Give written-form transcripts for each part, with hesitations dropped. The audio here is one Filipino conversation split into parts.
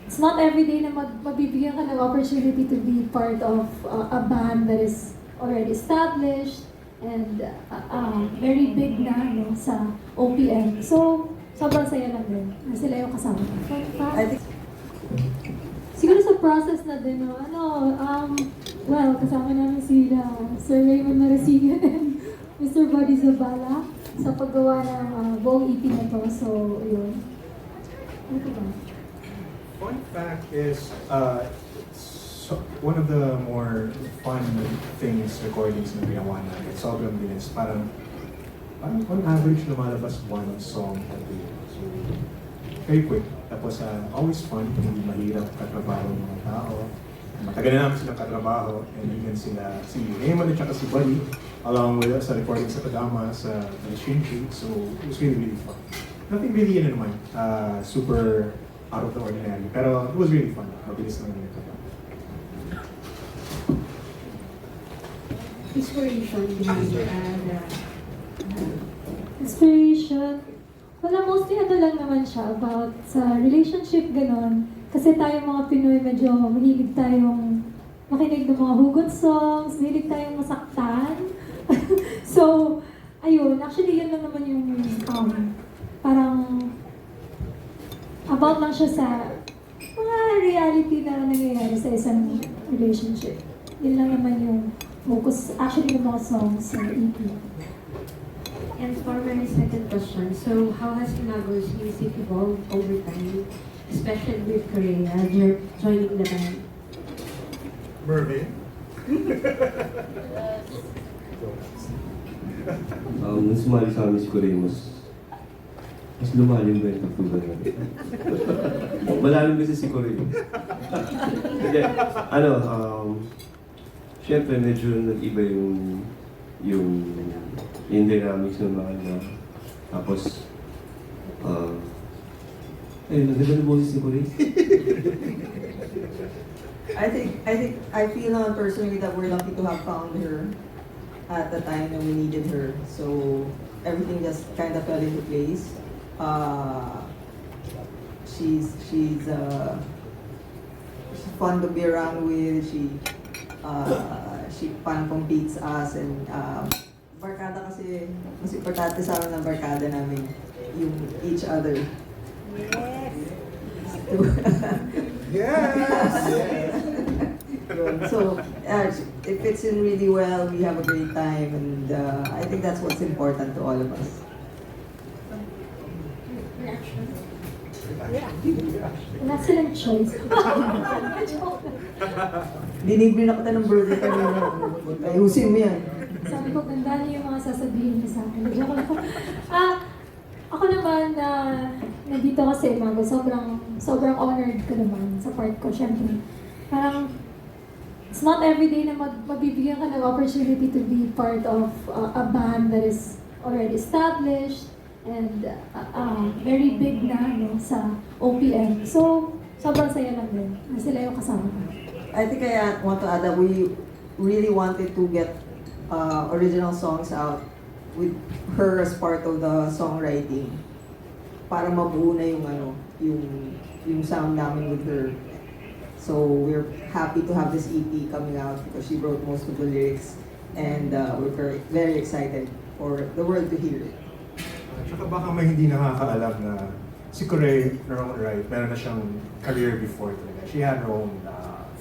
it's not every day na mabibigyan ka ng opportunity to be part of a band that is already established and very big na no, sa OPM. So, sobrang saya lang din na sila yung kasama. I think Siguro sa process na din, no, well, kasama namin sila Sir Raymond Marasigan and Mr. Buddy Zabala sa paggawa ng buong EP na to. So, yun. Ano ba? Fun fact is, one of the more fun things, recordings na ginawa natin, sobrang bilis. Parang on average, lumalabas one song a day. So, very quick. Tapos, always fun, hindi mahirap katrabaho ng mga tao. Matagal na namin silang katrabaho, and even sila, si Raymond at saka si Buddy, along with us sa recording sa Kadama, sa Shinchi. So, it was really, really fun. Nothing really, super out of the ordinary. Pero it was really fun. Mabilis lang yung ito. Inspiration behind Inspiration. Wala, mostly ano lang naman siya about sa relationship, ganon. Kasi tayo mga Pinoy, medyo mahilig tayong makinig ng mga hugot songs, mahilig tayong masaktan. So, ayun, actually yun lang naman yung parang about lang siya sa mga reality na nangyayari sa isang relationship. Yun lang naman yung focus actually ng mga songs sa EP. And for my second question, so how has Inago's music evolved over time, especially with Korea joining the band? Mervin? Nung sumali sa amin si Corey, mas lumalim ba yung tugtugan natin? Malalim kasi si Corey. Hindi, syempre medyo nag-iba yung dynamics ng mga na. Tapos, naganda na boses si Corey. I feel personally that we're lucky to have found her at the time when we needed her. So everything just kind of fell into place. She's fun to be around with. She fun competes us and barkada kasi mas importante sa amin ng barkada namin yung each other. Yes! So it fits in really well. We have a great time, and I think that's what's important to all of us. Wala silang choice. Dinigrin ako ng birthday kanina. Ayusin mo yan. Sabi ko, ganda niyo yung mga sasabihin niyo sa akin. Joke lang. Ako naman na nandito kasi, Mago, sobrang honored ko naman sa part ko. Siyempre, parang it's not every day na mabibigyan ka ng opportunity to be part of a band that is already established and very big na no, sa OPM. So, sobrang saya lang din na sila yung kasama ko. I think I want to add that we really wanted to get original songs out with her as part of the songwriting para mabuo na yung sound namin with her. So we're happy to have this EP coming out because she wrote most of the lyrics, and we're very excited for the world to hear it. Tsaka baka may hindi nakakaalam na si Corey, in her own right, meron na siyang career before talaga. She had her own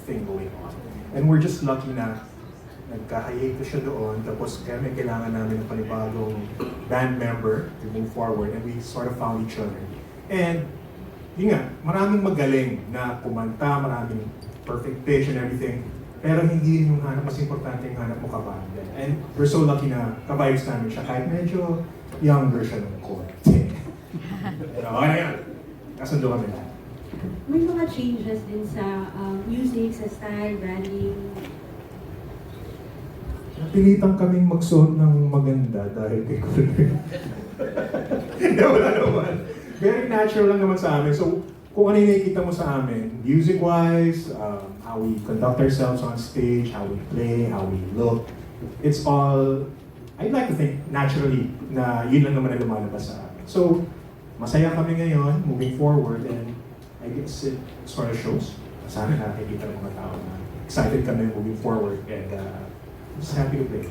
thing going on. And we're just lucky na nagka-hiatus siya doon, tapos kami kailangan namin ng panibagong band member to move forward, and we sort of found each other. And yun nga, maraming magaling na kumanta, maraming perfect pitch and everything, pero hindi yun yung hanap, mas importante yung hanap mo kabanda. And we're so lucky na ka-vibes namin siya, kahit medyo younger siya ng konti. Pero okay na yan, kasundo kami lahat. May mga changes din sa music, sa style, branding. Napilitan kaming magsuot ng maganda dahil kay Corey. Hindi, wala naman. Very natural lang naman sa amin. So, kung ano yung nakikita mo sa amin, music-wise, how we conduct ourselves on stage, how we play, how we look, it's all, I'd like to think, naturally, na yun lang naman ang lumalabas sa amin. So, masaya kami ngayon, moving forward, and I I guess as far as shows, sana nakikita ng mga tao na excited kami moving forward and just happy to play.